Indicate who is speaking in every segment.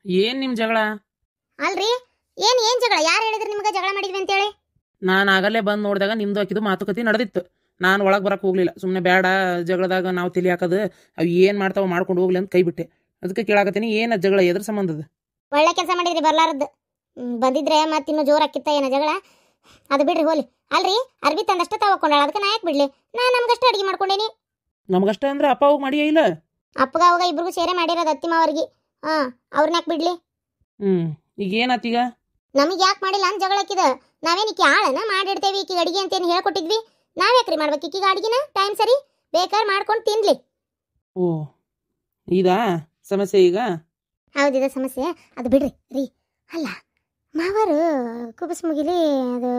Speaker 1: ಏನ್ ನಿಮ್ ಜಗಳ?
Speaker 2: ಅಲ್ರಿ ಏನ್ ಜಗಳ? ಯಾರು ಹೇಳಿದ್ರಿ ನಿಮ್ಗೆ ಜಗಳ ಮಾಡಿದ್ವಿ ಅಂತೇಳಿ?
Speaker 1: ನಾನು ಆಗಲೇ ಬಂದು ನೋಡಿದಾಗ ನಿಮ್ದು ಹಾಕಿದ್ದು ಮಾತುಕತೆ ನಡೆದಿತ್ತು. ನಾನು ಒಳಗೆ ಬರಕ್ಕೆ ಹೋಗ್ಲಿಲ್ಲ. ಸುಮ್ಮನೆ ಬೇಡ ಜಗಳದಾಗ ನಾವು ತಲೆ ಹಾಕೋದು, ಅವು ಏನು ಮಾಡ್ತಾವ ಮಾಡ್ಕೊಂಡು ಹೋಗ್ಲಿ ಅಂತ ಕೈ ಬಿಟ್ಟೆ. ಅದಕ್ಕೆ ಕೇಳಾಕತ್ತೀನಿ, ಏನು ಜಗಳ ಎದ್ರ ಸಂಬಂಧದ?
Speaker 2: ಒಳ್ಳೆ ಕೆಲಸ ಮಾಡಿದ್ರಿ ಬರ್ಲಾರದ್ದು. ಬಂದಿದ್ರೆ ಮತ್ತೆ ಇನ್ನೂ ಜೋರು ಹಾಕಿತ್ತ ಏನೋ ಜಗಳ. ಅದು ಬಿಡ್ರಿ ಹೋಲಿ. ಅಲ್ರಿ ಅರ್ಬಿ ತಂದಷ್ಟು ತಗೊಂಡಾಳ, ಅದಕ್ಕೆ ನಾ ಯಾಕೆ ಬಿಡ್ಲಿ? ನಾ ನಮ್ಗಷ್ಟು ಅಡಿಗೆ ಮಾಡ್ಕೊಂಡೇನಿ.
Speaker 1: ನಮಗಷ್ಟ ಅಂದ್ರೆ ಅಪ್ಪ ಹೋಗಿ ಮಾಡಿಯೇ ಇಲ್ಲ?
Speaker 2: ಅಪ್ಪಗ ಅವಾಗ ಇಬ್ರಿಗೂ ಸೇರೆ ಮಾಡಿರೋದು ಅತ್ತಿಮಾವರಿಗೆ. ಅವ್ರನ್ನ ಯಾಕೆ ಬಿಡ್ಲಿ?
Speaker 1: ಈಗ ಏನಾತೀಗ?
Speaker 2: ನಮಗೆ ಯಾಕೆ ಮಾಡಿಲ್ಲ ಅಂತ ಜಗಳ ಹಾಕಿದ. ನಾವೇನಿಕ್ಕೆ ಆಳನ ಮಾಡಿಡ್ತೇವೆ ಈಕಿಗೆ ಅಡಿಗೆ ಅಂತೇನು ಹೇಳ್ಕೊಟ್ಟಿದ್ವಿ. ನಾವ್ಯಾಕ್ರಿ ಮಾಡ್ಬೇಕು ಈಕಿಗೆ ಅಡಿಗೆನ? ಟೈಮ್ ಸರಿ ಬೇಕಾದ್ರೆ ಮಾಡ್ಕೊಂಡು ತಿನ್ಲಿ.
Speaker 1: ಓ ಇದಾ ಸಮಸ್ಯೆ ಈಗ?
Speaker 2: ಹೌದಿದ ಸಮಸ್ಯೆ. ಅದು ಬಿಡ್ರಿ ರೀ. ಅಲ್ಲ ಮಾವರು ಕುಬಸ್ ಮುಗಿಲಿ ಅದು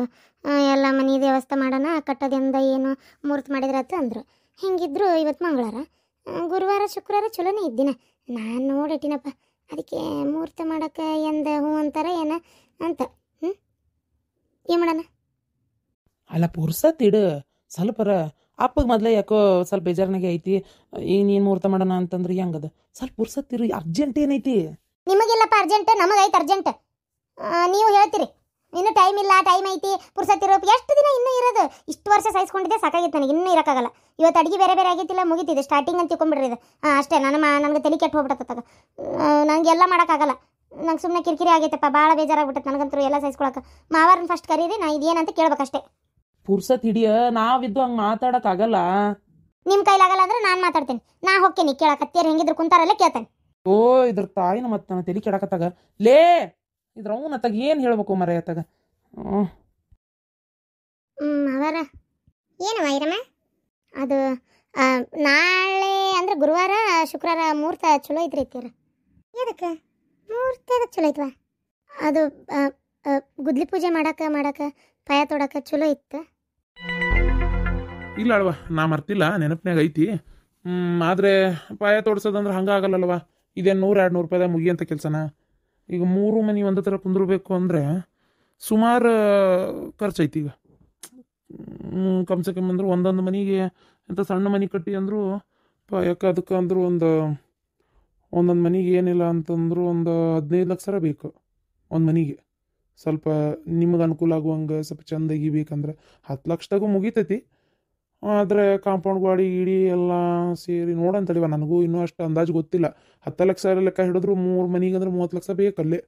Speaker 2: ಎಲ್ಲ ಮನೆ ವ್ಯವಸ್ಥೆ ಮಾಡೋಣ ಕಟ್ಟೋದಿಂದ ಏನು ಮುಹೂರ್ತ ಮಾಡಿದ್ರತ್ತ ಅಂದರು. ಹಿಂಗಿದ್ರು ಇವತ್ತು ಮಂಗಳವಾರ, ಗುರುವಾರ ಶುಕ್ರವಾರ ಚಲೋನೇ ಇದ್ದಿನ. ನಾನು ನೋಡಿಟ್ಟಿನಪ್ಪ, ಅದಕ್ಕೆ ಮುಹೂರ್ತ ಮಾಡೋಕೆ ಎಂದ ಹ್ಞೂ ಅಂತಾರೆ ಏನ ಅಂತ. ಏನು ಮಾಡೋಣ?
Speaker 1: ಅಲ್ಲ ಪುರ್ಸತ್ ಇಡು ಸ್ವಲ್ಪರ. ಅಪ್ಪಗೆ ಮೊದಲೇ ಯಾಕೋ ಸ್ವಲ್ಪ ಬೇಜಾರನಾಗೆ ಐತಿ. ಈಗ ನೀನು ಮುಹೂರ್ತ ಮಾಡೋಣ ಅಂತಂದ್ರೆ ಹೆಂಗದ? ಸ್ವಲ್ಪ ಪುರ್ಸತ್ ಇರು. ಅರ್ಜೆಂಟ್ ಏನೈತಿ?
Speaker 2: ನಿಮಗಿಲ್ಲಪ್ಪ ಅರ್ಜೆಂಟ್, ನಮಗೈತೆ ಅರ್ಜೆಂಟ್. ನೀವು ಹೇಳ್ತೀರಿ ಇನ್ನೂ ಟೈಮ್ ಇಲ್ಲ, ಟೈಮ್ ಐತಿ, ಪುರ್ಸತ್ ಇರೋ. ಎಷ್ಟು ದಿನ ಇನ್ನೂ ಇರೋದು? ಇಷ್ಟು ವರ್ಷ ಸಹಿಸ್ಕೊಂಡಿದ್ದೆ ಸಾಕಾಗಿತ್ತು ನನಗೆ, ಇನ್ನೂ ಇರೋಕ್ಕಾಗಲ್ಲ. ಇವತ್ತು ಅಡುಗೆ ಬೇರೆ ಬೇರೆ ಆಗೈತಿಲ್ಲ, ಮುಗಿತಿದೆ ಸ್ಟಾರ್ಟಿಂಗ್ ಅಂತ ತಿಳ್ಕೊಂಬಿಡ್ರಿ ಇದು. ಅಷ್ಟೇ. ನನಗೆ ತಲೆ ಕೆಟ್ಟು ಹೋಗ್ಬಿಟ್ಟತ್ತಾಗ. ನನಗೆಲ್ಲ ಮಾಡೋಕ್ಕಾಗಲ್ಲ. ನಂಗೆ ಸುಮ್ಮನೆ ಕಿರಿಕಿರಿ ಆಗೈತಪ್ಪ, ಭಾಳ ಬೇಜಾರಾಗ್ಬಿಟ್ಟೆ ನನಗಂತೂ ಎಲ್ಲ ಸಹಿಸ್ಕೊಳಕ್ಕೆ. ಮಾವಾರನ್ನ ಫಸ್ಟ್ ಕರೀರಿ, ನಾ ಇದೇನಂತ ಕೇಳ್ಬೇಕಷ್ಟೇ.
Speaker 1: ಪುರ್ಸತ್ ಹಿಡಿಯ, ನಾವಿದ್ದು ಹಂಗೆ ಮಾತಾಡೋಕ್ಕಾಗಲ್ಲ.
Speaker 2: ನಿಮ್ಮ ಕೈಲಾಗಲ್ಲ ಅಂದ್ರೆ ನಾನು ಮಾತಾಡ್ತೇನೆ. ನಾ ಹೋಗ್ತೇನೆ ಕೇಳಕತ್ತೇರು ಹೆಂಗಿದ್ರು ಕುಂತಾರಲ್ಲ ಕೇಳ್ತೇನೆ.
Speaker 1: ಓ ಇದ್ರ ತಾಯಿನ ಮತ್ತೆ ನಾನು ತಲೆ ಕೆಡಕತ್ತಾಗ ಲೇ. ಇದ್ರ ಅವನ ತಗ ಏನು ಹೇಳ್ಬೇಕು ಮರ ತಗ.
Speaker 2: ಅವರ ಏನವ ಇರಮ್ಮ? ಅದು ನಾಳೆ ಅಂದ್ರೆ ಗುರುವಾರ ಶುಕ್ರವಾರ ಮುಹೂರ್ತ ಚಲೋ ಐತ್ರಿ ಐತಿರ. ಎದಕ್ಕೆ ಮುಹೂರ್ತ ಎದಕ್ಕೆ ಚಲೋ ಐತ್ವ? ಅದು ಗುದ್ಲಿ ಪೂಜೆ ಮಾಡಕ್ಕೆ ಪಾಯ ತೊಡಕ್ಕೆ ಚಲೋ ಇತ್ತು.
Speaker 3: ಇಲ್ಲ ಅಲ್ವಾ, ನಾ ಮರ್ತಿಲ್ಲ, ನೆನಪಿನಾಗ ಐತಿ. ಆದರೆ ಪಾಯ ತೋಡ್ಸೋದಂದ್ರೆ ಹಂಗೆ ಆಗಲ್ಲಲ್ವ. ಇದೇನು 100-200 ರೂಪಾಯಿದಾಗ ಮುಗಿಯಂಥ ಕೆಲಸನ? ಈಗ 3 ಮನೆ ಒಂದೇ ಥರ ಕುಂದಿರ್ಬೇಕು ಅಂದರೆ ಸುಮಾರು ಖರ್ಚೈತಿ. ಈಗ ಕಮ್ಸೆ ಕಮ್ಮಿ ಅಂದ್ರೆ ಒಂದೊಂದು ಮನೆಗೆ ಎಂಥ ಸಣ್ಣ ಮನೆ ಕಟ್ಟಿ ಅಂದರೂ ಪಾಯಕ್ಕೆ ಅದಕ್ಕೆ ಅಂದರೂ ಒಂದೊಂದು ಮನೆಗೆ ಏನಿಲ್ಲ ಅಂತಂದ್ರು ಒಂದು 15 ಲಕ್ಷ ಬೇಕು ಒಂದು ಮನೆಗೆ. ಸ್ವಲ್ಪ ನಿಮಗೆ ಅನುಕೂಲ ಆಗುವಂಗೆ ಸ್ವಲ್ಪ ಚೆಂದಾಗಿ ಬೇಕಂದ್ರೆ 10 ಲಕ್ಷದಾಗೂ ಮುಗಿತೈತಿ. ಆದರೆ ಕಾಂಪೌಂಡ್ ಗಾಡಿ ಗಿಡಿ ಎಲ್ಲ ಸೇರಿ ನೋಡಂತಡಿವ. ನನಗೂ ಇನ್ನೂ ಅಷ್ಟು ಅಂದಾಜು ಗೊತ್ತಿಲ್ಲ. 10 ಲಕ್ಷ ಲೆಕ್ಕ ಹಿಡಿದ್ರು 3 ಮನೆಗೆ ಅಂದ್ರೆ 30 ಲಕ್ಷ ಬೇಕಲ್ಲೇ.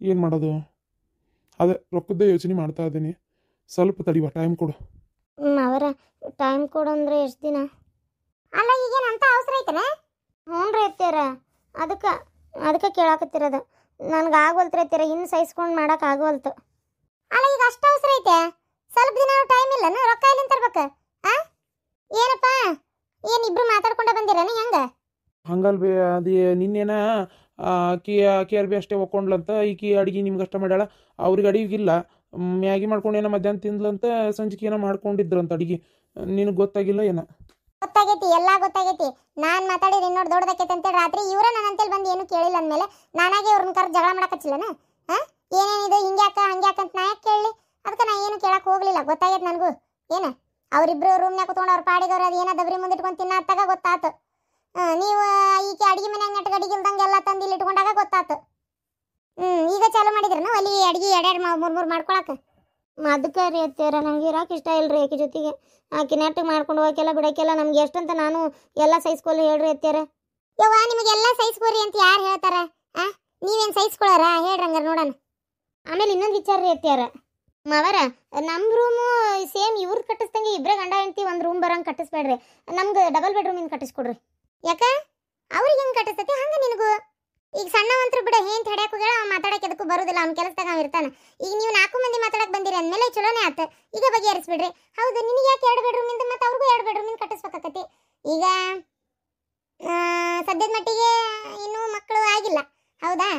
Speaker 3: ಏನು ಮಾಡೋದು? ಅದೇ ರೊಕ್ಕದ್ದೇ ಯೋಚನೆ ಮಾಡ್ತಾ ಇದ್ದೀನಿ. ಸ್ವಲ್ಪ ತಡಿವ, ಟೈಮ್ ಕೊಡು.
Speaker 2: ಅವರ ಟೈಮ್ ಕೊಡು ಅಂದರೆ ಎಷ್ಟು ದಿನ? ಅಲ್ಲ ಈಗೇನು ಅಂತ ಅವಸರ ಐತನ? ಹ್ಞೂ ರೀ ಅತ್ತೀರ, ಅದಕ್ಕೆ ಕೇಳಾಕತ್ತಿರೋದು. ನನಗೆ ಆಗೋಲ್ತ್ರಿ ಅತ್ತೀರ, ಇನ್ನು ಸಹಿಸ್ಕೊಂಡು ಮಾಡೋಕೆ ಆಗೋಲ್ತು. ಅಲ್ಲ ಈಗ ಅಷ್ಟು ಅವಸರ ಐತೆ? ಸ್ವಲ್ಪ ದಿನ ಟೈಮ್ ಇಲ್ಲನ? ರೊಕ್ಕ ಎಲ್ಲಿಂದ ತರ್ಬೇಕು? ಏನಪ್ಪ ಏನು ಇಬ್ರು ಮಾತಾಡ್ಕೊಂಡೆ ಬಂದಿರೇನು ಹೆಂಗೆ?
Speaker 1: ಹಂಗಲ್ಬಿ ಅದು ನಿನ್ನೇನ ಆಕಿ ಅರ್ಬಿ ಅಷ್ಟೇ ಒಕ್ಕೊಂಡ್ಲಂತ. ಈಕಿ ಅಡುಗೆ ನಿಮ್ಗೆ ಅಷ್ಟ ಮಾಡ್ಯಾಳ, ಅವ್ರಿಗೆ ಅಡಿಗಿಲ್ಲ. ಮ್ಯಾಗಿ ಮಾಡ್ಕೊಂಡು ಏನೋ ಮಧ್ಯಾಹ್ನ ತಿಂದ್ಲಂತ, ಸಂಜೆಗೆ ಏನೋ ಮಾಡ್ಕೊಂಡಿದ್ರಂತ ಅಡಿಗೆ. ನಿನಗೆ ಗೊತ್ತಾಗಿಲ್ಲ ಏನೋ?
Speaker 2: ಗೊತ್ತಾಗೈತಿ, ಎಲ್ಲ ಗೊತ್ತಾಗೈತಿ. ನಾನು ಮಾತಾಡಿರಿ ನೋಡಿ ದೊಡ್ಡದಕ್ಕೈತೆ ಅಂತೇಳಿ ರಾತ್ರಿ ಇವರ ನನ್ನ ಅಂತೇಳಿ ಬಂದು ಏನು ಕೇಳಿಲ್ಲ ಅಂದಮೇಲೆ ನಾನಾಗೆ ಅವ್ರನ್ನ ಕರೆದು ಜಗಳ ಮಾಡಕಚ್ಚಿಲ್ಲನ? ಏನೇನಿದು ಹಿಂಗ್ಯಾಕ ಹಂಗ್ಯಾಕ ಅಂತ ನಾ ಯಾಕೆ ಕೇಳಲಿ? ಅದಕ್ಕೆ ನಾ ಏನು ಕೇಳಕ್ಕೆ ಹೋಗಲಿಲ್ಲ. ಗೊತ್ತಾಗೈತೆ ನನಗೂ. ಏನು ಅವರಿಬ್ಬರು ರೂಮ್ನಾಗ ಕೂತ್ಕೊಂಡು ಅವ್ರ ಪಾಡಿಗವ್ರು ಅದು ಏನೋ ದಬ್ರಿ ಮುಂದಿಟ್ಕೊಂಡು ತಿನ್ನತ್ತಾಗ ಗೊತ್ತಾತು. ನೀವು ಈಕೆ ಅಡುಗೆ ಮನ್ಯಾಗ ನೆಟ್ಗೆ ಅಡಿಗೆ ಇಲ್ದಂಗೆ ಎಲ್ಲ ತಂದು ಇಲ್ಲಿ ಇಟ್ಕೊಂಡಾಗ ಗೊತ್ತಾತು. ಈಗ ಚಾಲು ಮಾಡಿದ್ರನ ಅಲ್ಲಿ ಅಡುಗೆ 2-3 ಮಾಡ್ಕೊಳಕ್ಕೆ? ಅದಕ್ಕೆ ರೀ ಅತ್ತೀರ, ನಂಗೆ ಇರೋಕೆ ಇಷ್ಟ ಇಲ್ಲರಿ ಆಕೆ ಜೊತೆಗೆ. ಆಕೆ ನೆಟ್ಟಿಗೆ ಮಾಡ್ಕೊಂಡು ಹೋಗೋಕ್ಕೆಲ್ಲ ಬಿಡೋಕ್ಕೆಲ್ಲ ನಮ್ಗೆ ಎಷ್ಟಂತ ನಾನು ಎಲ್ಲ ಸಹಿಸ್ಕೊಲ್ಲಿ ಹೇಳ್ರಿ ಅತ್ತೀರ. ಯವ್ವ ನಿಮಗೆಲ್ಲ ಸಹಿಸ್ಕೋರಿ ಅಂತ ಯಾರು ಹೇಳ್ತಾರೆ? ನೀವೇನು ಸಹಿಸ್ಕೊಳಾರ ಹೇಳ್ರಿ ಹಂಗಾರೆ ನೋಡೋಣ. ಆಮೇಲೆ ಇನ್ನೊಂದು ವಿಚಾರ ರೀ ಅತ್ತೀರ, ಮಾವರ ನಮ್ಮ ರೂಮು ಸೇಮ್ ಇವ್ರು ಕಟ್ಟಿಸ್ದಂಗೆ ಇಬ್ಬರೇ ಗಂಡ ಹೆಂಡ್ತಿ ಒಂದು ರೂಮ್ ಬರೋಂಗೆ ಕಟ್ಟಿಸ್ಬೇಡ್ರಿ. ನಮ್ಗೆ ಡಬಲ್ ಬೆಡ್ರೂಮಿಂದ ಕಟ್ಟಿಸ್ಕೊಡ್ರಿ. ಯಾಕೆ ಅವ್ರಿಗೆ ಹೆಂಗೆ ಕಟ್ಟಿಸ್ತತಿ ಹಂಗೆ ನಿನಗೂ? ಈಗ ಸಣ್ಣವಂತರು ಬಿಡ ಹೇಂತ ಹೊಡ್ಯಾಕ ಹೋಗ್ಯಾಳ, ಅವ ಮಾತಾಡಕ್ಕೆ ಅದಕ್ಕೂ ಬರೋದಿಲ್ಲ, ಅವ್ನ ಕೆಲಸದಾಗ ಅವ ಇರ್ತಾನೆ. ಈಗ ನೀವು 4 ಮಂದಿ ಮಾತಾಡಕ್ಕೆ ಬಂದಿರಿ ಅಂದಮೇಲೆ ಚಲೋನೇ ಆತ. ಈಗ ಬಗೆಹರಿಸ್ಬಿಡ್ರಿ. ಹೌದು, ನಿನಗೆ ಯಾಕೆ 2 ಬೆಡ್ರೂಮಿಂದ ಮತ್ತು ಅವ್ರಿಗೂ 2 ಬೆಡ್ರೂಮಿಂದ ಕಟ್ಟಿಸ್ಬೇಕಾಕತಿ. ಈಗ ಸದ್ಯದ ಮಟ್ಟಿಗೆ ಇನ್ನೂ ಮಕ್ಕಳು ಆಗಿಲ್ಲ, ಹೌದಾ?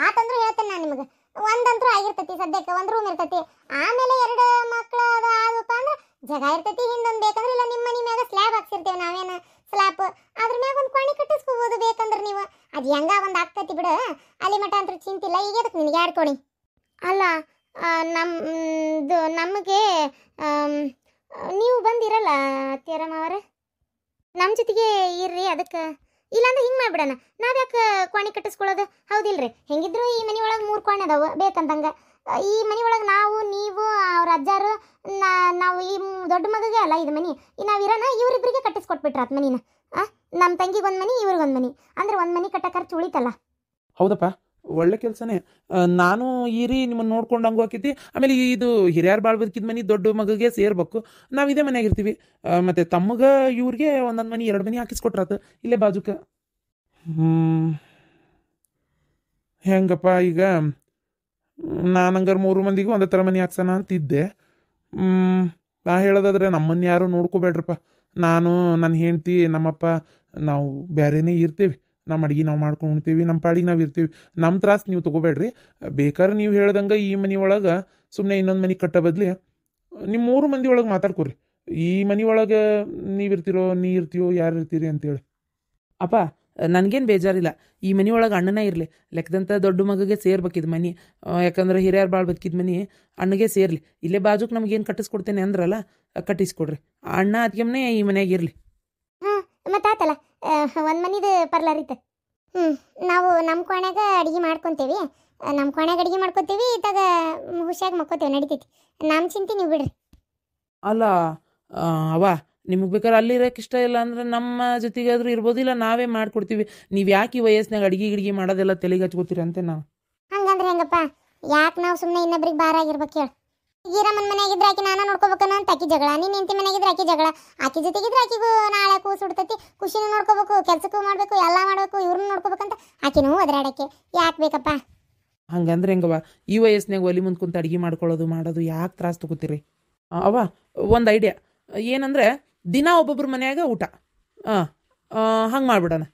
Speaker 2: ಆತಂದ್ರೂ ಹೇಳ್ತೇನೆ ನಾನು ನಿಮಗೆ. ಒಂದಂತರೂ ಆಗಿರ್ತೈತಿ, ಸದ್ಯಕ್ಕೆ 1 ರೂಮ್ ಇರ್ತೈತಿ. ಆಮೇಲೆ 2 ಮಕ್ಕಳು ಅದು ಆದಪ್ಪ ಅಂದ್ರೆ ಜಾಗ ಇರ್ತೈತಿ. ಹಿಂದೊಂದು ಬೇಕಂದ್ರೆ ಇಲ್ಲ ನಿಮ್ಮ ಮನೆ ಮ್ಯಾಗ ಸ್ಲ್ಯಾಬ್ ಹಾಕ್ಸಿರ್ತೇವೆ ನಾವೇನು ಸ್ಲ್ಯಾಪ್, ಅದ್ರ ಮ್ಯಾಗ ಒಂದು ಕೋಣೆ ಕಟ್ಟಿಸ್ಕೋಬೋದು ಬೇಕಂದ್ರೆ ನೀವು. ಅದು ಹೆಂಗ ಒಂದು ಆಗ್ತೈತಿ ಬಿಡು, ಅಲ್ಲಿ ಮಠ ಅಂತೂ ಚಿಂತಿಲ್ಲ. ಈಗ ಅದಕ್ಕೆ ನಿನಗೆ 2 ಕೋಣೆ ಅಲ್ಲ. ನಮಗೆ ನೀವು ಬಂದಿರಲ್ಲ ಅತ್ತಿಯರಮ್ಮ ಅವರ ನಮ್ಮ ಜೊತೆಗೆ ಇರ್ರಿ. ಅದಕ್ಕೆ ಇಲ್ಲಾಂದ್ರೆ ಹಿಂಗೆ ಮಾಡ್ಬಿಡೋಣ. ನಾವ್ಯಾಕೆ ಕೋಣೆ ಕಟ್ಟಿಸ್ಕೊಳ್ಳೋದು? ಹೌದಿಲ್ರಿ? ಹೆಂಗಿದ್ರು ಈ ಮನೆ ಒಳಗೆ 3 ಕೋಣೆ ಅದಾವ ಬೇಕಂದಂಗೆ. ಈ ಮನೆ ಒಳಗೆ ನಾವು, ನೀವು, ಅವ್ರ ಅಜ್ಜಾರು, ನಾವು ಈ ದೊಡ್ಡ ಮಗಗೆ ಅಲ್ಲ ಇದು ಮನೆ. ನಾವು ಇರೋಣ ಇವ್ರಿಬ್ರಿಗೆ ಕಟ್ಟಿಸ್ಕೊಟ್ಬಿಟ್ರ ಆತ್ ಮನಿನ. ನಮ್ಮ ತಂಗಿಗೊಂದು ಮನೆ, ಇವ್ರಿಗೊಂದು ಮನೆ, ಅಂದ್ರೆ ಒಂದು ಮನೆ ಕಟ್ಟ ಖರ್ಚು ಉಳಿತಲ್ಲ.
Speaker 3: ಹೌದಪ್ಪ, ಒಳ್ಳೆ ಕೆಲಸನೇ. ನಾನು ಈರಿ ನಿಮ್ಮನ್ನು ನೋಡ್ಕೊಂಡು ಹಂಗೂ ಆಕೈತಿ. ಆಮೇಲೆ ಇದು ಹಿರಿಯರು ಬಾಳ್ ಬದುಕಿದ ಮನೆ ದೊಡ್ಡ ಮಗಗೆ ಸೇರ್ಬೇಕು. ನಾವು ಇದೇ ಮನೆಯಾಗ ಇರ್ತೀವಿ. ಮತ್ತು ತಮ್ಮಗ ಇವ್ರಿಗೆ ಒಂದೊಂದು ಮನೆ 2 ಮನೆ ಹಾಕಿಸ್ಕೊಟ್ರಾತ ಇಲ್ಲೇ ಬಾಜುಕ. ಹೆಂಗಪ್ಪ ಈಗ ನಾನು ಹಂಗಾರೆ 3 ಮಂದಿಗೂ ಒಂದೇ ಥರ ಮನೆ ಹಾಕ್ಸೋಣ ಅಂತಿದ್ದೆ. ನಾ ಹೇಳೋದಾದ್ರೆ ನಮ್ಮನ್ನು ಯಾರು ನೋಡ್ಕೋಬೇಡ್ರಪ್ಪ. ನಾನು, ನನ್ನ ಹೆಂಡ್ತಿ, ನಮ್ಮಪ್ಪ ನಾವು ಬೇರೆನೇ ಇರ್ತೀವಿ. ನಮ್ಮ ಅಡುಗೆ ನಾವು ಮಾಡ್ಕೊಂಡು ಉಣ್ತೀವಿ, ನಮ್ಮ ಪಾಡಿಗೆ ನಾವು ಇರ್ತೀವಿ. ನಮ್ಮ ತ್ರಾಸು ನೀವು ತೊಗೋಬೇಡ್ರಿ. ಬೇಕಾದ್ರೆ ನೀವು ಹೇಳ್ದಂಗೆ ಈ ಮನೆ ಒಳಗೆ ಸುಮ್ಮನೆ ಇನ್ನೊಂದು ಮನೆ ಕಟ್ಟೋ ಬದಲಿ ನಿಮ್ಮ 3 ಮಂದಿ ಒಳಗೆ ಮಾತಾಡ್ಕೊರಿ. ಈ ಮನೆ ಒಳಗೆ ನೀವಿರ್ತೀರೋ, ನೀ ಇರ್ತೀಯೋ, ಯಾರು ಇರ್ತೀರಿ ಅಂತೇಳಿ. ಅಪ್ಪ, ನನಗೇನು ಬೇಜಾರಿಲ್ಲ. ಈ ಮನೆ ಒಳಗೆ ಅಣ್ಣನೇ ಇರಲಿ. ಲೆಕ್ಕದಂಥ ದೊಡ್ಡ ಮಗಗೆ ಸೇರ್ಬೇಕಿದ್ ಮನೆ. ಯಾಕಂದ್ರೆ ಹಿರಿಯರು ಭಾಳ ಬದುಕಿದ ಮನೆ ಅಣ್ಣಗೆ ಸೇರಲಿ. ಇಲ್ಲೇ ಬಾಜುಕ್ ನಮಗೇನು ಕಟ್ಟಿಸ್ಕೊಡ್ತೇನೆ ಅಂದ್ರಲ್ಲ, ಕಟ್ಟಿಸ್ಕೊಡ್ರಿ. ಅಣ್ಣ ಅದಕ್ಕೆ ಈ ಮನೆಯಾಗ ಇರಲಿ.
Speaker 2: ಮತ್ತೆ ಆತಲ್ಲ, ಒಂದು ಮನಿದು ಪರ್ಲಾರಿತ. ನಾವು ನಮ್ಮ ಕೋಣೆಗೆ ಅಡುಗೆ ಮಾಡ್ಕೊತೀವಿ. ನಮ್ಮ ಕೋಣೆಗೆ ಅಡುಗೆ ಮಾಡ್ಕೊತೀವಿ, ಇತ್ತಾಗ ಹುಷಿಯಾಗಿ ಮಕ್ಕೋತೀವಿ, ನಡಿತೈತಿ. ನಮ್ಮ ಚಿಂತೆ ನೀವು ಬಿಡ್ರಿ.
Speaker 3: ಅಲ್ಲ ಅವ, ನಿಮಗೆ ಬೇಕಾದ್ರೆ ಅಲ್ಲಿರೋಕೆ ಇಷ್ಟ ಇಲ್ಲ ಅಂದ್ರೆ ನಮ್ಮ ಜೊತೆಗಾದ್ರೂ ಇರ್ಬೋದಿಲ್ಲ, ನಾವೇ ಮಾಡ್ಕೊಡ್ತೀವಿ. ನೀವು ಯಾಕೆ ಈ ವಯಸ್ಸಿನಾಗ ಅಡುಗೆ ಮಾಡೋದೆಲ್ಲ ತಲೆಗೆ ಹಚ್ಕೋತೀರಿ ಅಂತ ನಾವು.
Speaker 2: ಹಂಗಂದ್ರೆ ಹೆಂಗಪ್ಪ? ಯಾಕೆ ನಾವು ಸುಮ್ಮನೆ ಇನ್ನೊಬ್ರಿಗೆ ಭಾರ ಆಗಿರ್ಬೇಕು ಹೇಳು? ಈರಮ್ಮನ ಮನೆಯಾಗಿದ್ರೆ ಆಕಿ ನಾನು ನೋಡ್ಕೋಬೇಕನ್ನ ಅಂತ ಆಕಿ ಜಗಳ, ನೀನು ಹೆಂಡತಿ ಮನೆಯಾಗಿದ್ರೆ ಆಕಿ ಜಗಳ. ಆಕಿ ಜೊತೆಗಿದ್ರೆ ಆಕಿಗೂ ನಾಳೆ ಕೂಸು ಹುಡ್ತೈತಿ, ಖುಷಿನೂ ನೋಡ್ಕೋಬೇಕು, ಕೆಲ್ಸಕ್ಕೂ ಮಾಡಬೇಕು, ಎಲ್ಲ ಮಾಡಬೇಕು, ಇವ್ರನ್ನ ನೋಡ್ಕೋಬೇಕಂತ ಆಕಿನೂ ಒದರಾಡಕ್ಕೆ ಯಾಕೆ ಬೇಕಪ್ಪ?
Speaker 3: ಹಂಗಂದ್ರೆ ಹೆಂಗವ? ಈ ವಯಸ್ಸಿನಾಗ ಒಲಿ ಮುಂದೆ ಕುಂತು ಅಡುಗೆ ಮಾಡೋದು ಯಾಕೆ ತ್ರಾಸು ತಗೋತೀರಿ? ಅವ ಒಂದು ಐಡಿಯಾ ಏನಂದರೆ, ದಿನ ಒಬ್ಬೊಬ್ರ ಮನೆಯಾಗ ಊಟ. ಹಂಗೆ ಮಾಡಿಬಿಡೋಣ.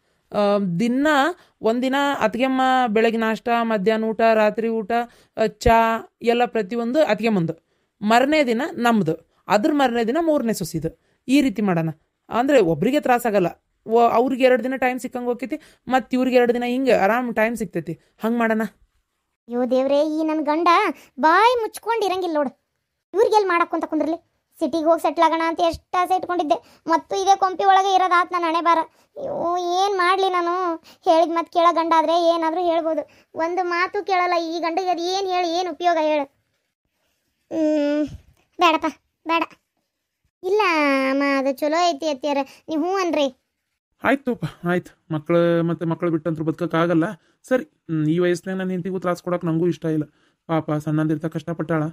Speaker 3: ದಿನ ಒಂದಿನ ಅತ್ತಿಗೆಮ್ಮ ಬೆಳಗ್ಗೆ ನಾಷ್ಟ, ಮಧ್ಯಾಹ್ನ ಊಟ, ರಾತ್ರಿ ಊಟ, ಚಾ ಎಲ್ಲ ಪ್ರತಿಯೊಂದು ಅತ್ತಿಗೆಮ್ಮಂದು. ಮರನೇ ದಿನ ನಮ್ಮದು, ಅದ್ರ ಮರನೇ ದಿನ 3ನೇ ಸೊಸಿದು. ಈ ರೀತಿ ಮಾಡೋಣ. ಅಂದರೆ ಒಬ್ರಿಗೆ ತ್ರಾಸಾಗಲ್ಲ. ಅವ್ರಿಗೆ 2 ದಿನ ಟೈಮ್ ಸಿಕ್ಕಂಗೆ ಹೋಗ್ತೈತಿ, ಮತ್ತು ಇವ್ರಿಗೆ 2 ದಿನ ಹಿಂಗೆ ಆರಾಮ್ ಟೈಮ್ ಸಿಗ್ತೈತಿ. ಹಂಗೆ ಮಾಡೋಣ.
Speaker 2: ಅಯ್ಯೋ ದೇವ್ರೇ, ಈ ನನ್ನ ಗಂಡ ಬಾಯಿ ಮುಚ್ಕೊಂಡು ಇರಂಗಿಲ್ಲ ನೋಡು. ಇವ್ರಿಗೆಲ್ಲಿ ಮಾಡಕ್ಕಂತ ಕುಂದ್ರಲಿ? ಸಿಟಿಗೆ ಹೋಗಿ ಸೆಟ್ಲ್ ಆಗೋಣ ಅಂತ ಎಷ್ಟು ಆಸೆ ಇಟ್ಕೊಂಡಿದ್ದೆ, ಮತ್ತು ಇದೇ ಕೊಂಪಿ ಒಳಗೆ ಇರೋದಾತ್ ನಾನು ಹಣೆ ಬಾರ. ಅಯ್ಯೋ, ಏನು ಮಾಡಲಿ ನಾನು? ಹೇಳಿದ ಮತ್ತೆ ಕೇಳೋ ಗಂಡ ಆದರೆ ಏನಾದರೂ ಹೇಳ್ಬೋದು, ಒಂದು ಮಾತು ಕೇಳಲ್ಲ. ಈ ಗಂಡಿಗೆ ಅದು ಏನು ಹೇಳಿ ಏನು ಉಪಯೋಗ ಹೇಳು? ಬೇಡಪ್ಪ, ಬೇಡ. ಇಲ್ಲ ಅಮ್ಮ, ಅದು ಚಲೋ ಐತಿ ಅತ್ತಿಯಾರ, ನೀವು ಹ್ಞೂ ಅನ್ರಿ.
Speaker 3: ಆಯ್ತುಪ್ಪ, ಆಯ್ತು. ಮಕ್ಕಳು ಬಿಟ್ಟಂತೂ ಬದುಕೋಕ್ಕಾಗಲ್ಲ. ಸರಿ, ಈ ವಯಸ್ಸಿನಾಗ ನನ್ನ ಹೆಂಡತಿಗೂ ತ್ರಾಸು ಕೊಡೋಕೆ ನನಗೂ ಇಷ್ಟ ಇಲ್ಲ. ಪಾಪ ಸಣ್ಣಂದಿರ್ತ ಕಷ್ಟಪಟ್ಟಾಳ.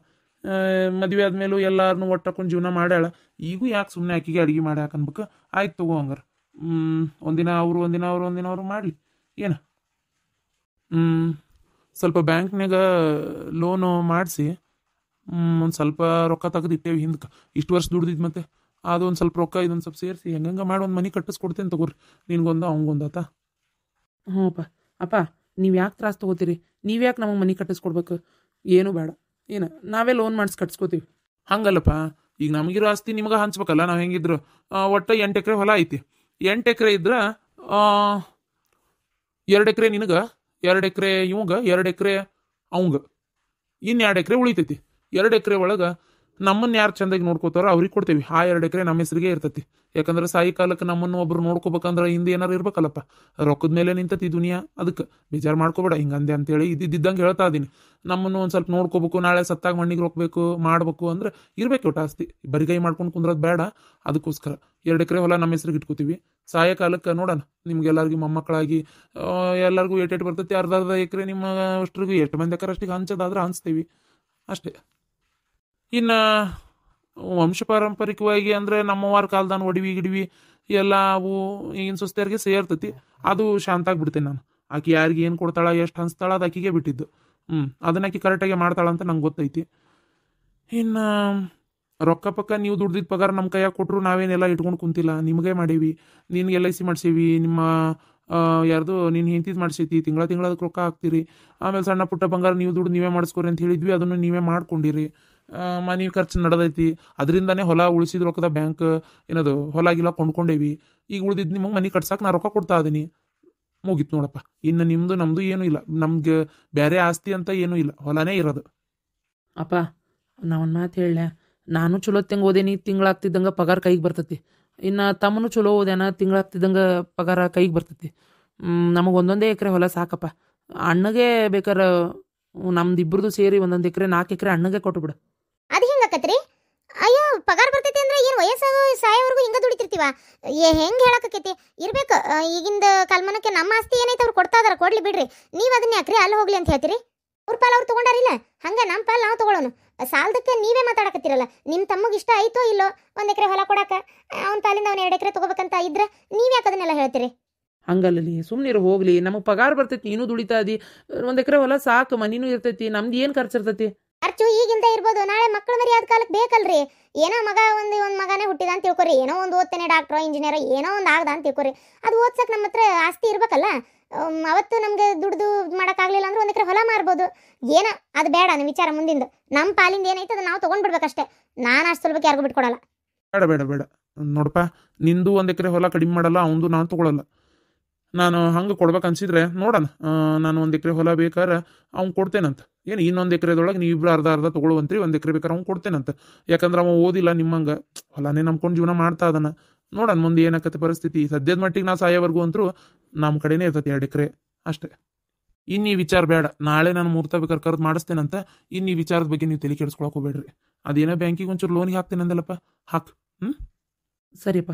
Speaker 3: ಮದುವೆ ಆದಮೇಲೂ ಎಲ್ಲಾರನ್ನೂ ಒಟ್ಟಾಕೊಂಡು ಜೀವನ ಮಾಡ್ಯಾಳ. ಈಗೂ ಯಾಕೆ ಸುಮ್ಮನೆ ಆಕಿಗೆ ಅಡುಗೆ ಮಾಡಿ ಹಾಕನ್ಬೇಕು? ಆಯ್ತು ತಗೋ ಹಂಗಾರೆ. ಒಂದಿನ ಅವರು ಮಾಡಲಿ ಏನು. ಸ್ವಲ್ಪ ಬ್ಯಾಂಕ್ನಾಗ ಲೋನು ಮಾಡಿಸಿ ಒಂದು ಸ್ವಲ್ಪ ರೊಕ್ಕ ತೆಗೆದಿಟ್ಟೇವಿ ಹಿಂದಕ್ಕೆ. ಇಷ್ಟು ವರ್ಷ ದುಡ್ದಿದ್ದು ಮತ್ತೆ ಅದೊಂದು ಸ್ವಲ್ಪ ರೊಕ್ಕ ಇದೊಂದು ಸ್ವಲ್ಪ ಸೇರಿಸಿ ಹೆಂಗಂಗೆ ಮಾಡಿ ಒಂದು ಮನೆ ಕಟ್ಟಿಸ್ಕೊಡ್ತೇನೆ ತಗೋರಿ. ನಿನ್ಗೊಂದು ಅವಂಗೊಂದು ಆತ. ಹ್ಞೂ ಅಪ್ಪ, ನೀವು ಯಾಕೆ ತ್ರಾಸು ತೊಗೋತೀರಿ? ನೀವು ಯಾಕೆ ನಮಗೆ ಮನೆ ಕಟ್ಟಿಸ್ಕೊಡ್ಬೇಕು? ಏನೂ ಬೇಡ. ಏನು, ನಾವೇ ಲೋನ್ ಮಾಡಿಸಿ ಕಟ್ಸ್ಕೊತೀವಿ. ಹಂಗಲ್ಲಪ್ಪ, ಈಗ ನಮಗಿರೋ ಆಸ್ತಿ ನಿಮಗೆ ಹಂಚ್ಬೇಕಲ್ಲ. ನಾವು ಹೆಂಗಿದ್ರು ಒಟ್ಟು 8 ಎಕರೆ ಹೊಲ ಐತಿ. 8 ಎಕರೆ ಇದ್ರೆ 2 ಎಕರೆ ನಿನಗೆ, 2 ಎಕರೆ ಇವಂಗೆ, 2 ಎಕರೆ ಅವಂಗೆ, ಇನ್ನು 2 ಎಕರೆ ಉಳಿತೈತಿ. 2 ಎಕರೆ ಒಳಗೆ ನಮ್ಮನ್ನು ಯಾರು ಚೆಂದಾಗಿ ನೋಡ್ಕೋತಾರೋ ಅವ್ರಿಗೆ ಕೊಡ್ತೇವೆ. ಆ 2 ಎಕರೆ ನಮ್ಮ ಹೆಸರಿಗೆ ಇರ್ತೈತಿ. ಯಾಕಂದ್ರೆ ಸಾಯಿ ಕಾಲಕ್ಕೆ ನಮ್ಮನ್ನು ಒಬ್ರು ನೋಡ್ಕೋಬೇಕಂದ್ರೆ ಹಿಂದೆ ಏನಾರು ಇರ್ಬೇಕಲ್ಲಪ್ಪ. ರೊಕ್ಕದ ಮೇಲೆ ನಿಂತತಿ ದುನಿಯಾ. ಅದಕ್ಕೆ ಬೇಜಾರು ಮಾಡ್ಕೋಬೇಡ. ಹಿಂಗಂದೆ ಅಂತೇಳಿ ಇದ್ದಿದ್ದಂಗೆ ಹೇಳ್ತಾ ಇದ್ದೀನಿ. ನಮ್ಮನ್ನು ಒಂದು ಸ್ವಲ್ಪ ನೋಡ್ಕೋಬೇಕು. ನಾಳೆ ಸತ್ತಾಗ ಮಣ್ಣಿಗೆ ರೊಕ್ಕಬೇಕು ಮಾಡಬೇಕು ಅಂದ್ರೆ ಇರಬೇಕು ಒಟ್ಟು ಆಸ್ತಿ. ಬರಿಗೈ ಮಾಡ್ಕೊಂಡು ಕುಂದ್ರದು ಬೇಡ. ಅದಕ್ಕೋಸ್ಕರ 2 ಎಕರೆ ಹೊಲ ನಮ್ಮ ಹೆಸ್ರಿಗೆ ಇಟ್ಕೋತೀವಿ. ಸಾಯ ಕಾಲಕ್ಕೆ ನೋಡೋಣ, ನಿಮ್ಗೆಲ್ಲರಿಗೂ ಮೊಮ್ಮಕ್ಕಳಾಗಿ ಎಲ್ಲರಿಗೂ ಏಟೇಟು ಬರ್ತೈತಿ. ಅರ್ಧ ಎಕರೆ ನಿಮ್ಮ ಅಷ್ಟ್ರಿಗೂ ಎಷ್ಟು ಮಂದಿ ಎಕರೆ ಅಷ್ಟಿಗೆ ಹಂಚೋದಾದ್ರೆ ಹಂಚ್ತೀವಿ ಅಷ್ಟೇ. ಇನ್ನು ವಂಶ ಪಾರಂಪರಿಕವಾಗಿ ಅಂದರೆ ನಮ್ಮವಾರ ಕಾಲ್ದಾನ ಒಡವಿ ಗಿಡವಿ ಎಲ್ಲ ಅವು ಈಗಿನ ಸೊಸ್ತೆಯರಿಗೆ ಸೇರ್ತೈತಿ. ಅದು ಶಾಂತ ಆಗಿಬಿಡ್ತೇನೆ ನಾನು. ಆಕೆ ಯಾರಿಗೆ ಏನು ಕೊಡ್ತಾಳ, ಎಷ್ಟು ಹಂಚ್ತಾಳ, ಅದು ಆಕಿಗೆ ಬಿಟ್ಟಿದ್ದು. ಅದನ್ನ ಆಕೆ ಕರೆಕ್ಟಾಗಿ ಮಾಡ್ತಾಳಂತ ನಂಗೆ ಗೊತ್ತೈತಿ. ಇನ್ನು ರೊಕ್ಕ ಪಕ್ಕ ನೀವು ದುಡ್ದಿದ್ದ ಪಗಾರ ನಮ್ಮ ಕೈಯಾಗ ಕೊಟ್ಟರು ನಾವೇನೆಲ್ಲ ಇಟ್ಕೊಂಡು ಕುಂತಿಲ್ಲ. ನಿಮಗೆ ಮಾಡೀವಿ, ನಿನ್ಗೆ LIC ಮಾಡಿಸೀವಿ, ನಿಮ್ಮ ಯಾರ್ದು ನಿನ್ನ ಹೆಂಡ್ತಿದ್ದು ಮಾಡಿಸೈತಿ. ತಿಂಗಳ ಅದಕ್ಕೆ ರೊಕ್ಕ ಹಾಕ್ತೀರಿ. ಆಮೇಲೆ ಸಣ್ಣ ಪುಟ್ಟ ಬಂಗಾರ ನೀವು ದುಡ್ಡು ನೀವೇ ಮಾಡಿಸ್ಕೊರಿ ಅಂತ ಹೇಳಿದ್ವಿ, ಅದನ್ನು ನೀವೇ ಮಾಡ್ಕೊಂಡಿರಿ. ಮನೆ ಖರ್ಚು ನಡೆದೈತಿ. ಅದರಿಂದನೇ ಹೊಲ ಉಳಿಸಿದ ರೊಕ್ಕದ ಬ್ಯಾಂಕ್ ಏನದು ಹೊಲ ಗಿಲ ಕೊಂಡ್ಕೊಂಡೇವಿ. ಈಗ ಉಳಿದಿದ್ದು ನಿಮಗೆ ಮನೆ ಕಟ್ಸಕ್ಕೆ ನಾ ರೊಕ್ಕ ಕೊಡ್ತಾ ಇದೀನಿ. ಮುಗೀತು ನೋಡಪ್ಪ. ಇನ್ನು ನಿಮ್ಮದು ನಮ್ಮದು ಏನೂ ಇಲ್ಲ. ನಮ್ಗೆ ಬೇರೆ ಆಸ್ತಿ ಅಂತ ಏನೂ ಇಲ್ಲ, ಹೊಲನೇ ಇರೋದು. ಅಪ್ಪ, ನಾ ಒಂದು ಮಾತು ಹೇಳ, ನಾನು ಚಲೋತ್ತಂಗೆ ಓದೇನಿ. ತಿಂಗಳಾಗ್ತಿದ್ದಂಗೆ ಪಗಾರ ಕೈಗೆ ಬರ್ತೈತಿ.
Speaker 1: ಇನ್ನು ತಮ್ಮನು ಚಲೋ ಓದ್ಯಾನ ತಿಂಗಳಾಗ್ತಿದ್ದಂಗೆ ಪಗಾರ ಕೈಗೆ ಬರ್ತೈತಿ. ನಮಗೆ ಒಂದೊಂದೇ ಎಕರೆ ಹೊಲ ಸಾಕಪ್ಪ. ಅಣ್ಣಗೆ ಬೇಕಾರೆ ನಮ್ದು ಇಬ್ಬರದು ಸೇರಿ ಒಂದೊಂದು ಎಕರೆ 4 ಎಕರೆ ಅಣ್ಣಗೆ ಕೊಟ್ಬಿಡು.
Speaker 2: ಅದು ಹೆಂಗಾಕತ್ರಿ? ಅಯ್ಯೋ ಪಗಾರ ಬರ್ತೈತಿ ಅಂದ್ರೆ ಏನು ವಯಸ್ಸಾಗೋ ಸಾಯೋವರೆಗೂ ಹಿಂಗ ದುಡಿತಿರ್ತೀವ? ಹೆಂಗೆ ಹೇಳಕೈತಿ ಇರ್ಬೇಕು. ಈಗಿಂದ ಕಾಲ್ಮಾನಕ್ಕೆ ನಮ್ಮ ಆಸ್ತಿ ಏನೈತೆ ಅವ್ರು ಕೊಡ್ತಾ ಇದಾರ, ಕೊಡ್ಲಿ ಬಿಡ್ರಿ. ನೀವು ಅದನ್ನ ಯಾಕ್ರಿ ಅಲ್ಲಿ ಹೋಗ್ಲಿ ಅಂತ ಹೇಳ್ತೀರಿ? ಅವ್ರ ಪಾಲ್ ಅವ್ರು ತೊಗೊಂಡಾರಿಲ್ಲ, ಹಂಗೆ ನಮ್ಮ ಪಾಲ್ ನಾವು ತೊಗೊಳೋನು. ಸಾಲದಕ್ಕೆ ನೀವೇ ಮಾತಾಡಕತ್ತಿರಲ್ಲ. ನಿಮ್ಮ ತಮ್ಮಗೆ ಇಷ್ಟ ಆಯ್ತೋ ಇಲ್ಲೋ 1 ಎಕರೆ ಹೊಲ ಕೊಡಾಕ, ಅವ್ನ ಪಾಲಿಂದ ಅವ್ನು 2 ಎಕರೆ ತೊಗೋಬೇಕಂತ ಇದ್ರೆ ನೀವು ಯಾಕೆ ಅದನ್ನೆಲ್ಲ ಹೇಳ್ತೀರಿ?
Speaker 1: ಹಂಗಲ್ಲಲ್ಲಿ ಸುಮ್ಮನಿರು ಹೋಗ್ಲಿ. ನಮಗೆ ಪಗಾರ ಬರ್ತೈತಿ, ನೀನು ದುಡಿತಾ ಇದ್ದಿ. 1 ಎಕರೆ ಹೊಲ ಸಾಕು, ಮನಿನೂ ಇರ್ತೈತಿ, ನಮ್ದು ಏನು ಖರ್ಚು ಇರ್ತೈತಿ?
Speaker 2: ಖರ್ಚು ಈಗಿಂದ ಇರ್ಬೋದು, ನಾಳೆ ಮಕ್ಕಳು ಮರಿ ಆದ ಕಾಲಕ್ಕೆ ಬೇಕಲ್ರಿ. ಏನೋ ಮಗ ಒಂದು ಮಗನೇ ಹುಟ್ಟಿದ ಅಂತ ತಿಳ್ಕೊರಿ, ಏನೋ ಒಂದು ಓದ್ತಾನೆ, ಡಾಕ್ಟ್ರೋ ಇಂಜಿನಿಯರ್ ಏನೋ ಒಂದು ಆಗ್ದ ಅಂತ ತಿಳ್ಕೊರಿ. ಅದು ಓದ್ಸಕ್ಕೆ ನಮ್ಮ ಹತ್ರ ಆಸ್ತಿ ಇರ್ಬೇಕಲ್ಲ. ಅವತ್ತು ನಮಗೆ ದುಡ್ದು ಮಾಡೋಕ್ಕಾಗಲಿಲ್ಲ ಅಂದ್ರೆ 1 ಎಕರೆ ಹೊಲ ಮಾರ್ಬೋದು. ಏನೋ ಅದು ಬೇಡ ನಮ್ಮ ವಿಚಾರ ಮುಂದಿಂದು. ನಮ್ಮ ಪಾಲಿಂದ ಏನೈತೆ ಅದು ನಾವು ತೊಗೊಂಡ್ಬಿಡ್ಬೇಕಷ್ಟೇ. ನಾನು ಅಷ್ಟು ಸುಲಭಕ್ಕೆ ಯಾರಿಗೂ ಬಿಟ್ಕೊಡಲ್ಲ.
Speaker 3: ಬೇಡ ಬೇಡ ಬೇಡ ನೋಡಪ್ಪ, ನಿಂದು 1 ಎಕರೆ ಹೊಲ ಕಡಿಮೆ ಮಾಡಲ್ಲ, ಅವಂದು ನಾನು ತೊಗೊಳಲ್ಲ. ನಾನು ಹಂಗೆ ಕೊಡ್ಬೇಕು ಅನ್ಸಿದ್ರೆ ನೋಡೋಣ. ನಾನು 1 ಎಕರೆ ಹೊಲ ಬೇಕಾದ್ರೆ ಅವ್ನು ಕೊಡ್ತೇನಂತ. ಏನು ಇನ್ನೊಂದು ಎಕರೆದೊಳಗೆ ನೀವಿಬ್ರು ಅರ್ಧ ಅರ್ಧ ತೊಗೊಳುವಂತ್ರಿ. 1 ಎಕರೆ ಬೇಕಾದ್ರೆ ಅವ್ನು ಕೊಡ್ತೇನಂತ. ಯಾಕಂದ್ರೆ ಅವ ಓದಿಲ್ಲ ನಿಮ್ಮಂಗೆ, ಹೊಲನೇ ನಂಬ್ಕೊಂಡು ಜೀವನ ಮಾಡ್ತಾ ಅದನ್ನ. ನೋಡೋಣ ಮುಂದೆ ಏನಾಕತ್ತೆ ಪರಿಸ್ಥಿತಿ. ಸದ್ಯದ ಮಟ್ಟಿಗೆ ನಾ ಸಾಯೋವರೆಗೂ ಅಂತರೂ ನಮ್ಮ ಕಡೆನೇ ಇರ್ತೈತಿ 2 ಎಕರೆ ಅಷ್ಟೇ. ಇನ್ನು ಈ ವಿಚಾರ ಬೇಡ. ನಾಳೆ ನಾನು ಮುಹೂರ್ತ ಬೇಕಾದ್ರೆ ಕರೆದು ಮಾಡಿಸ್ತೇನಂತ. ಇನ್ನು ಈ ವಿಚಾರದ ಬಗ್ಗೆ ನೀವು ತಲೆ ಕೆಡಿಸ್ಕೊಳಕ್ಕೆ ಹೋಗ್ಬೇಡ್ರಿ. ಅದೇನೋ ಬ್ಯಾಂಕಿಗೆ ಒಂಚೂರು ಲೋನಿಗೆ ಹಾಕ್ತೇನೆ ಅಂದಲ್ಲಪ್ಪ, ಹಾಕ್.
Speaker 1: ಸರಿಯಪ್ಪ.